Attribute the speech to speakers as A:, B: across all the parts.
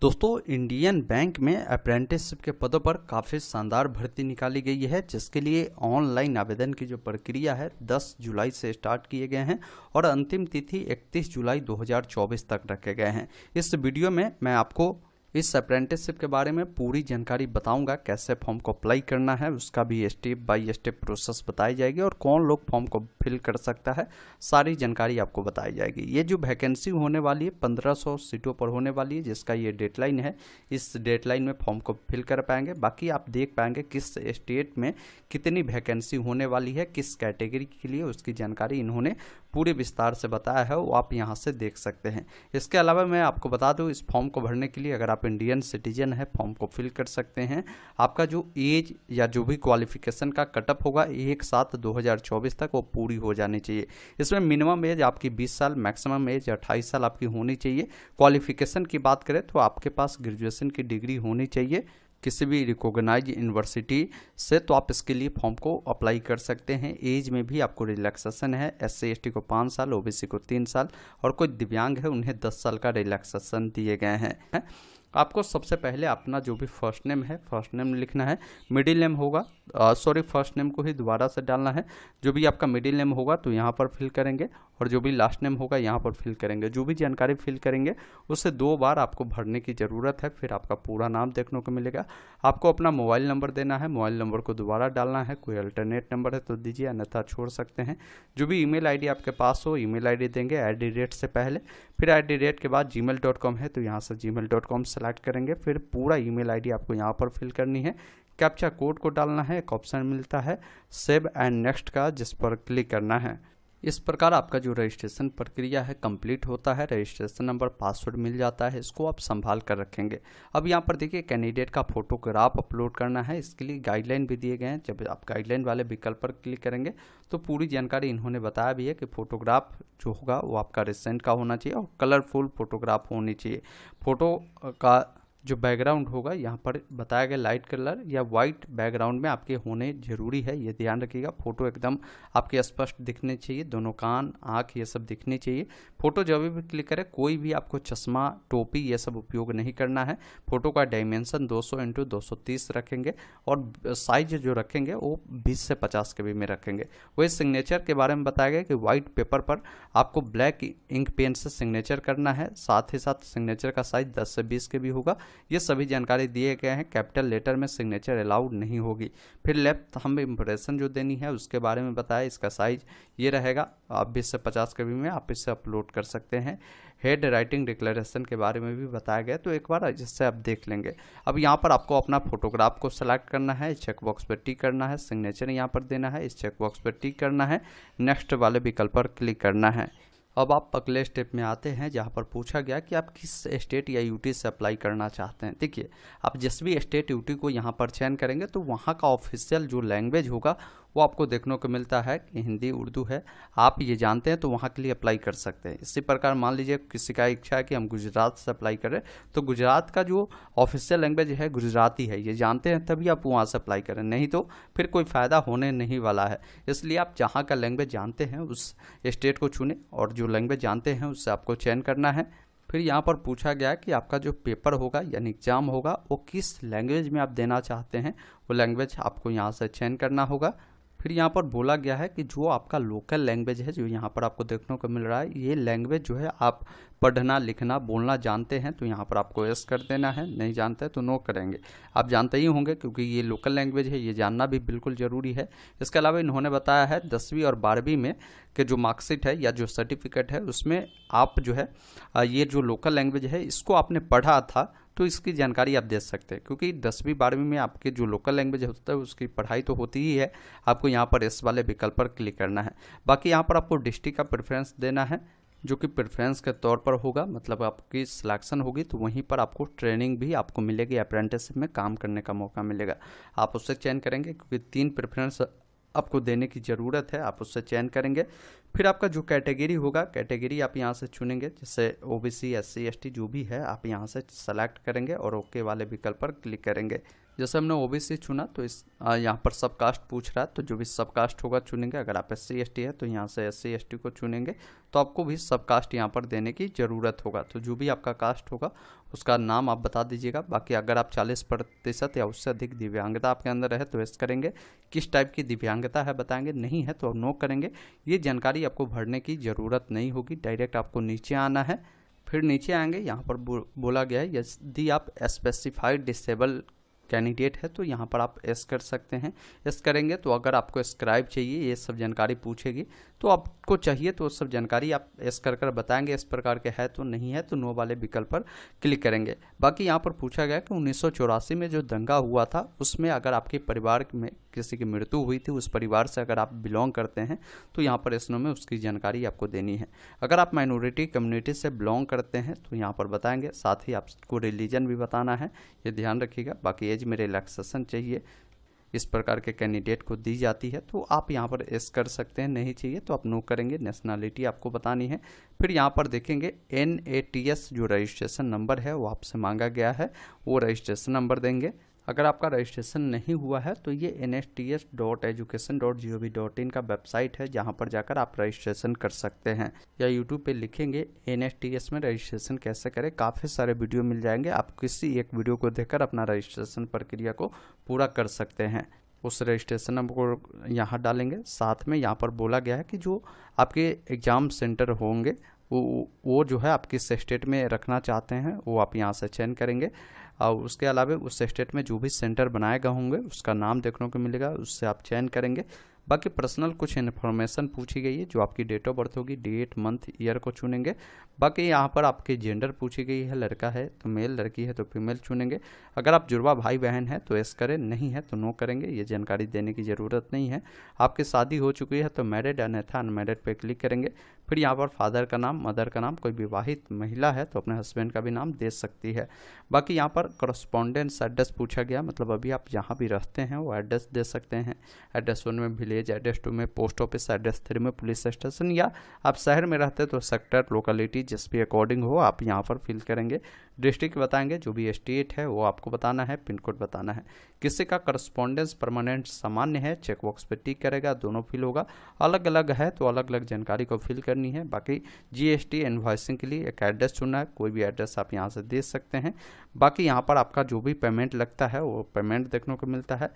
A: दोस्तों Indian bank में apprenticeship के पदों पर काफ़ी शानदार भर्ती निकाली गई है, जिसके लिए ऑनलाइन आवेदन की जो प्रक्रिया है 10 जुलाई से स्टार्ट किए गए हैं और अंतिम तिथि 31 जुलाई 2024 तक रखे गए हैं। इस वीडियो में मैं आपको इस अप्रेंटिसशिप के बारे में पूरी जानकारी बताऊंगा, कैसे फॉर्म को अप्लाई करना है, उसका भी स्टेप बाय स्टेप प्रोसेस बताई जाएगी और कौन लोग फॉर्म को फिल कर सकता है, सारी जानकारी आपको बताई जाएगी। ये जो वैकेंसी होने वाली है 1500 सीटों पर होने वाली है, जिसका ये डेडलाइन है। इस डेडलाइन में फॉर्म को फिल कर पाएंगे। बाकी आप देख पाएंगे किस स्टेट में कितनी वैकेंसी होने वाली है, किस कैटेगरी के लिए, उसकी जानकारी इन्होंने पूरे विस्तार से बताया है, वो आप यहाँ से देख सकते हैं। इसके अलावा मैं आपको बता दूँ, इस फॉर्म को भरने के लिए अगर आप इंडियन सिटीजन है फॉर्म को फिल कर सकते हैं। आपका जो एज या जो भी क्वालिफिकेशन का कटअप होगा 1/7/2024 तक वो पूरी हो जानी चाहिए। इसमें मिनिमम एज आपकी 20 साल, मैक्सिमम एज 28 साल आपकी होनी चाहिए। क्वालिफिकेशन की बात करें तो आपके पास ग्रेजुएशन की डिग्री होनी चाहिए किसी भी रिकॉग्नाइज यूनिवर्सिटी से, तो आप इसके लिए फॉर्म को अप्लाई कर सकते हैं। एज में भी आपको रिलैक्सेशन है। SC ST को 5 साल, OBC को 3 साल और कोई दिव्यांग है उन्हें 10 साल का रिलैक्सेशन दिए गए हैं। आपको सबसे पहले अपना जो भी फर्स्ट नेम है फर्स्ट नेम लिखना है। मिडिल नेम होगा, फर्स्ट नेम को ही दोबारा से डालना है। जो भी आपका मिडिल नेम होगा तो यहाँ पर फिल करेंगे और जो भी लास्ट नेम होगा यहाँ पर फिल करेंगे। जो भी जानकारी फिल करेंगे उससे 2 बार आपको भरने की ज़रूरत है, फिर आपका पूरा नाम देखने को मिलेगा। आपको अपना मोबाइल नंबर देना है, मोबाइल नंबर को दोबारा डालना है। कोई अल्टरनेट नंबर है तो दीजिए, अन्यथा छोड़ सकते हैं। जो भी ईमेल आईडी आपके पास हो ईमेल आईडी देंगे @ से पहले, फिर @ के बाद gmail.com है तो यहाँ से gmail.com सेलेक्ट करेंगे। फिर पूरा ईमेल आईडी आपको यहाँ पर फिल करनी है। कैप्चा कोड को डालना है। एक ऑप्शन मिलता है सेव एंड नेक्स्ट का, जिस पर क्लिक करना है। इस प्रकार आपका जो रजिस्ट्रेशन प्रक्रिया है कंप्लीट होता है। रजिस्ट्रेशन नंबर, पासवर्ड मिल जाता है, इसको आप संभाल कर रखेंगे। अब यहाँ पर देखिए कैंडिडेट का फोटोग्राफ अपलोड करना है। इसके लिए गाइडलाइन भी दिए गए हैं। जब आप गाइडलाइन वाले विकल्प पर क्लिक करेंगे तो पूरी जानकारी इन्होंने बताया भी है कि फोटोग्राफ जो होगा वो आपका रिसेंट का होना चाहिए और कलरफुल फोटोग्राफ होनी चाहिए। फोटो का जो बैकग्राउंड होगा यहाँ पर बताया गया लाइट कलर या वाइट बैकग्राउंड में आपके होने जरूरी है, ये ध्यान रखिएगा। फोटो एकदम आपके स्पष्ट दिखने चाहिए, दोनों कान आँख ये सब दिखने चाहिए। फोटो जब भी क्लिक करें कोई भी आपको चश्मा टोपी ये सब उपयोग नहीं करना है। फोटो का डायमेंशन 200x230 रखेंगे और साइज जो रखेंगे वो 20 से 50 KB में रखेंगे। वही सिग्नेचर के बारे में बताया गया कि व्हाइट पेपर पर आपको ब्लैक इंक पेन से सिग्नेचर करना है। साथ ही साथ सिग्नेचर का साइज 10 से 20 KB होगा। ये सभी जानकारी दिए गए हैं। कैपिटल लेटर में सिग्नेचर अलाउड नहीं होगी। फिर लेफ्ट थंब इम्प्रेशन जो देनी है उसके बारे में बताया। इसका साइज ये रहेगा, आप 20 से 50 KB में आप इसे अपलोड कर सकते हैं। हेड राइटिंग डिक्लेरेशन के बारे में भी बताया गया, तो एक बार जिससे आप देख लेंगे। अब यहाँ पर आपको अपना फोटोग्राफ को सेलेक्ट करना है, चेक बॉक्स पर टिक करना है, सिग्नेचर यहाँ पर देना है, इस चेक बॉक्स पर टिक करना है, नेक्स्ट वाले विकल्प पर क्लिक करना है। अब आप अगले स्टेप में आते हैं जहां पर पूछा गया कि आप किस स्टेट या यूटी से अप्लाई करना चाहते हैं। देखिए, आप जिस भी स्टेट यूटी को यहां पर चयन करेंगे तो वहां का ऑफिशियल जो लैंग्वेज होगा वो आपको देखने को मिलता है कि हिंदी उर्दू है। आप ये जानते हैं तो वहाँ के लिए अप्लाई कर सकते हैं। इसी प्रकार मान लीजिए किसी का इच्छा है कि हम गुजरात से अप्लाई करें, तो गुजरात का जो ऑफिशियल लैंग्वेज है गुजराती है, ये जानते हैं तभी आप वहाँ से अप्लाई करें, नहीं तो फिर कोई फ़ायदा होने नहीं वाला है। इसलिए आप जहाँ का लैंग्वेज जानते हैं उस स्टेट को चुनें और जो लैंग्वेज जानते हैं उससे आपको चयन करना है। फिर यहाँ पर पूछा गया कि आपका जो पेपर होगा यानी एग्जाम होगा वो किस लैंग्वेज में आप देना चाहते हैं, वो लैंग्वेज आपको यहाँ से चयन करना होगा। फिर यहाँ पर बोला गया है कि जो आपका लोकल लैंग्वेज है, जो यहाँ पर आपको देखने को मिल रहा है, ये लैंग्वेज जो है आप पढ़ना लिखना बोलना जानते हैं तो यहाँ पर आपको यस कर देना है, नहीं जानते तो नो करेंगे। आप जानते ही होंगे क्योंकि ये लोकल लैंग्वेज है, ये जानना भी बिल्कुल ज़रूरी है। इसके अलावा इन्होंने बताया है 10वीं और 12वीं में के जो मार्कशीट है या जो सर्टिफिकेट है उसमें आप जो है ये जो लोकल लैंग्वेज है इसको आपने पढ़ा था तो इसकी जानकारी आप दे सकते हैं, क्योंकि 10वीं 12वीं में आपके जो लोकल लैंग्वेज होता है उसकी पढ़ाई तो होती ही है। आपको यहाँ पर इस वाले विकल्प पर क्लिक करना है। बाकी यहाँ पर आपको डिस्ट्रिक्ट का प्रेफरेंस देना है, जो कि प्रेफरेंस के तौर पर होगा, मतलब आपकी सिलेक्शन होगी तो वहीं पर आपको ट्रेनिंग भी आपको मिलेगी, अप्रेंटिसशिप में काम करने का मौका मिलेगा। आप उससे चयन करेंगे क्योंकि 3 प्रेफरेंस आपको देने की ज़रूरत है, आप उससे चयन करेंगे। फिर आपका जो कैटेगरी होगा, कैटेगरी आप यहाँ से चुनेंगे, जैसे OBC SC ST जो भी है आप यहाँ से सेलेक्ट करेंगे और ओके वाले विकल्प पर क्लिक करेंगे। जैसे हमने ओबीसी चुना तो इस यहाँ पर सब कास्ट पूछ रहा है, तो जो भी सब कास्ट होगा चुनेंगे। अगर आप SC ST है तो यहाँ से SC ST को चुनेंगे, तो आपको भी सब कास्ट यहाँ पर देने की ज़रूरत होगा। तो जो भी आपका कास्ट होगा उसका नाम आप बता दीजिएगा। बाकी अगर आप 40% या उससे अधिक दिव्यांगता आपके अंदर है तो यस करेंगे, किस टाइप की दिव्यांगता है बताएंगे, नहीं है तो नो करेंगे। ये जानकारी आपको भरने की ज़रूरत नहीं होगी, डायरेक्ट आपको नीचे आना है। फिर नीचे आएंगे, यहाँ पर बोला गया है यदि आप स्पेसिफाइड डिसेबल कैंडिडेट है तो यहाँ पर आप एस कर सकते हैं। एस करेंगे तो अगर आपको स्क्राइब चाहिए, ये सब जानकारी पूछेगी, तो आपको चाहिए तो सब जानकारी आप एस कर बताएंगे इस प्रकार के है तो, नहीं है तो नो वाले विकल्प पर क्लिक करेंगे। बाकी यहाँ पर पूछा गया कि 1984 में जो दंगा हुआ था उसमें अगर आपके परिवार में किसी की मृत्यु हुई थी, उस परिवार से अगर आप बिलोंग करते हैं तो यहाँ पर इस नो में उसकी जानकारी आपको देनी है। अगर आप माइनॉरिटी कम्युनिटी से बिलोंग करते हैं तो यहाँ पर बताएंगे, साथ ही आपको रिलीजन भी बताना है, ये ध्यान रखिएगा। बाकी एज में रिलैक्सेशन चाहिए, इस प्रकार के कैंडिडेट को दी जाती है तो आप यहाँ पर एस कर सकते हैं, नहीं चाहिए तो आप नो करेंगे। नेशनलिटी आपको बतानी है। फिर यहाँ पर देखेंगे NATS जो रजिस्ट्रेशन नंबर है वो आपसे मांगा गया है, वो रजिस्ट्रेशन नंबर देंगे। अगर आपका रजिस्ट्रेशन नहीं हुआ है तो ये nsts.education.gov.in का वेबसाइट है, जहाँ पर जाकर आप रजिस्ट्रेशन कर सकते हैं, या यूट्यूब पे लिखेंगे NSTS में रजिस्ट्रेशन कैसे करें, काफ़ी सारे वीडियो मिल जाएंगे। आप किसी एक वीडियो को देखकर अपना रजिस्ट्रेशन प्रक्रिया को पूरा कर सकते हैं। उस रजिस्ट्रेशन नंबर को यहाँ डालेंगे। साथ में यहाँ पर बोला गया है कि जो आपके एग्ज़ाम सेंटर होंगे वो जो है आप किस स्टेट में रखना चाहते हैं वो आप यहाँ से चयन करेंगे। और उसके अलावा उस स्टेट में जो भी सेंटर बनाए गए होंगे उसका नाम देखने को मिलेगा, उससे आप चयन करेंगे। बाकी पर्सनल कुछ इन्फॉर्मेशन पूछी गई है, जो आपकी डेट ऑफ बर्थ होगी, डेट मंथ ईयर को चुनेंगे। बाकी यहाँ पर आपकी जेंडर पूछी गई है, लड़का है तो मेल, लड़की है तो फीमेल चुनेंगे। अगर आप जुड़वा भाई बहन है तो एस करें, नहीं है तो नो करेंगे, ये जानकारी देने की ज़रूरत नहीं है। आपकी शादी हो चुकी है तो मैरिड अन्यथा अनमैरिड पे क्लिक करेंगे। फिर यहाँ पर फादर का नाम, मदर का नाम, कोई विवाहित महिला है तो अपने हस्बैंड का भी नाम दे सकती है। बाकी यहाँ पर करस्पॉन्डेंस एड्रेस पूछा गया, मतलब अभी आप जहाँ भी रहते हैं वो एड्रेस दे सकते हैं। एड्रेस 1 में विलेज, एड्रेस 2 में पोस्ट ऑफिस, एड्रेस 3 में पुलिस स्टेशन, या आप शहर में रहते तो सेक्टर, लोकेलिटी जिस भी अकॉर्डिंग हो आप यहाँ पर फिल करेंगे। डिस्ट्रिक्ट बताएंगे, जो भी स्टेट है वो आपको बताना है, पिन कोड बताना है। किसी का करस्पॉन्डेंस परमानेंट सामान्य है, चेक बॉक्स पे टिक करेगा, दोनों फिल होगा। अलग अलग है तो अलग अलग जानकारी को फिल करनी है। बाकी GST इनवॉइसिंग के लिए एक एड्रेस चुनना है, कोई भी एड्रेस आप यहाँ से दे सकते हैं। बाकी यहाँ पर आपका जो भी पेमेंट लगता है वो पेमेंट देखने को मिलता है।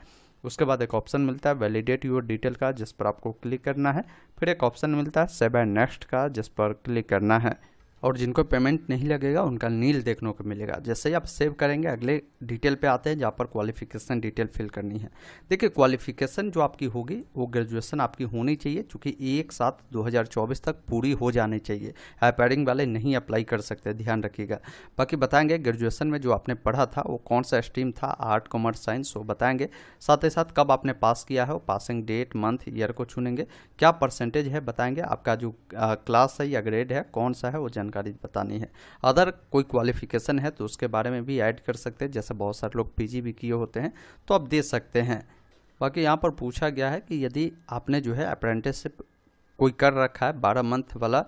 A: उसके बाद एक ऑप्शन मिलता है वैलिडेट योर डिटेल का, जिस पर आपको क्लिक करना है। फिर एक ऑप्शन मिलता है सेव एंड नेक्स्ट का, जिस पर क्लिक करना है। और जिनको पेमेंट नहीं लगेगा उनका नील देखने को मिलेगा। जैसे ही आप सेव करेंगे अगले डिटेल पे आते हैं, जहाँ पर क्वालिफिकेशन डिटेल फिल करनी है। देखिए क्वालिफिकेशन जो आपकी होगी वो ग्रेजुएशन आपकी होनी चाहिए, चूँकि 1/7/2024 तक पूरी हो जानी चाहिए। पैडिंग वाले नहीं अप्लाई कर सकते, ध्यान रखिएगा। बाकी बताएंगे ग्रेजुएशन में जो आपने पढ़ा था वो कौन सा स्ट्रीम था, आर्ट, कॉमर्स, साइंस, वो बताएंगे। साथ ही साथ कब आपने पास किया है वो पासिंग डेट, मंथ, ईयर को चुनेंगे। क्या परसेंटेज है बताएंगे। आपका जो क्लास है या ग्रेड है कौन सा है वो जानकारी बतानी है। अदर कोई क्वालिफिकेशन है तो उसके बारे में भी ऐड कर सकते हैं, जैसे बहुत सारे लोग PG भी किए होते हैं तो आप दे सकते हैं। बाकी यहाँ पर पूछा गया है कि यदि आपने जो है अप्रेंटिसशिप कोई कर रखा है 12 मंथ वाला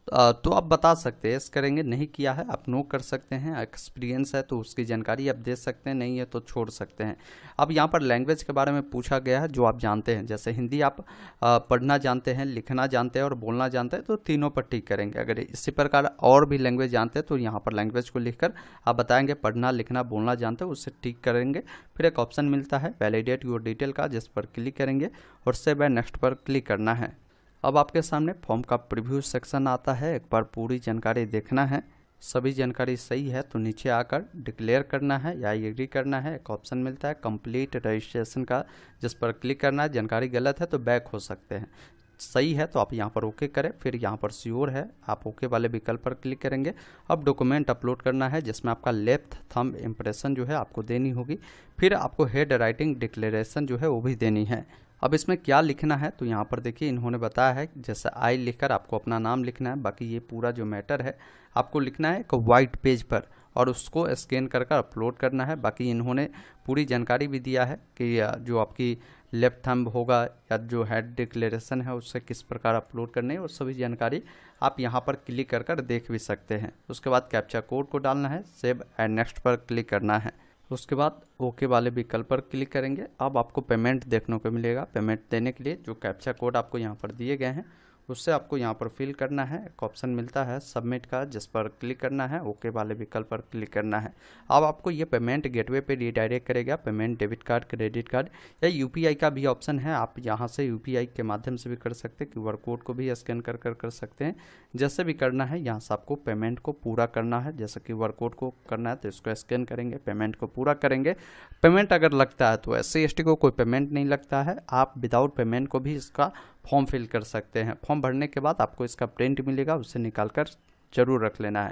A: तो आप बता सकते हैं, इस करेंगे। नहीं किया है आप नो कर सकते हैं। एक्सपीरियंस है तो उसकी जानकारी आप दे सकते हैं, नहीं है तो छोड़ सकते हैं। अब यहाँ पर लैंग्वेज के बारे में पूछा गया है जो आप जानते हैं, जैसे हिंदी आप पढ़ना जानते हैं, लिखना जानते हैं और बोलना जानते हैं तो तीनों पर टिक करेंगे। अगर इसी प्रकार और भी लैंग्वेज जानते हैं तो यहाँ पर लैंग्वेज को लिखकर आप बताएंगे पढ़ना, लिखना, बोलना जानते हैं, उससे टिक करेंगे। फिर एक ऑप्शन मिलता है वैलिडेट योर डिटेल का, जिस पर क्लिक करेंगे और सेव एंड नेक्स्ट पर क्लिक करना है। अब आपके सामने फॉर्म का प्रीव्यू सेक्शन आता है, एक बार पूरी जानकारी देखना है। सभी जानकारी सही है तो नीचे आकर डिक्लेयर करना है या एग्री करना है। एक ऑप्शन मिलता है कंप्लीट रजिस्ट्रेशन का, जिस पर क्लिक करना है। जानकारी गलत है तो बैक हो सकते हैं, सही है तो आप यहाँ पर ओके करें। फिर यहाँ पर श्योर है, आप ओके वाले विकल्प पर क्लिक करेंगे। अब डॉक्यूमेंट अपलोड करना है, जिसमें आपका लेफ्ट थंब इम्प्रेशन जो है आपको देनी होगी। फिर आपको हेड राइटिंग डिक्लेरेशन जो है वो भी देनी है। अब इसमें क्या लिखना है तो यहाँ पर देखिए इन्होंने बताया है, जैसे आई लिखकर आपको अपना नाम लिखना है। बाकी ये पूरा जो मैटर है आपको लिखना है एक वाइट पेज पर और उसको स्कैन कर अपलोड करना है। बाकी इन्होंने पूरी जानकारी भी दिया है कि जो आपकी लेफ्ट थंब होगा या जो हेड डिक्लेरेशन है उससे किस प्रकार अपलोड करने है, और सभी जानकारी आप यहाँ पर क्लिक कर देख भी सकते हैं। उसके बाद कैप्चा कोड को डालना है, सेव एंड नेक्स्ट पर क्लिक करना है। उसके बाद ओके वाले विकल्प पर क्लिक करेंगे। अब आपको पेमेंट देखने को मिलेगा। पेमेंट देने के लिए जो कैप्चा कोड आपको यहाँ पर दिए गए हैं उससे आपको यहाँ पर फिल करना है। एक ऑप्शन मिलता है सबमिट का, जिस पर क्लिक करना है, ओके वाले विकल्प पर क्लिक करना है। अब आपको ये पेमेंट गेटवे पे रिडायरेक्ट करेगा। Payment debit card, credit card या यूपीआई का भी ऑप्शन है। आप यहाँ से यूपीआई के माध्यम से भी कर सकते हैं, QR कोड को भी स्कैन कर सकते हैं। जैसे भी करना है यहाँ से आपको पेमेंट को पूरा करना है। जैसे QR कोड को करना है तो इसको स्कैन करेंगे, पेमेंट को पूरा करेंगे। पेमेंट अगर लगता है तो SC/ST को कोई पेमेंट नहीं लगता है, आप विदाउट पेमेंट को भी इसका फॉर्म फिल कर सकते हैं। फॉर्म भरने के बाद आपको इसका प्रिंट मिलेगा, उसे निकाल कर जरूर रख लेना है।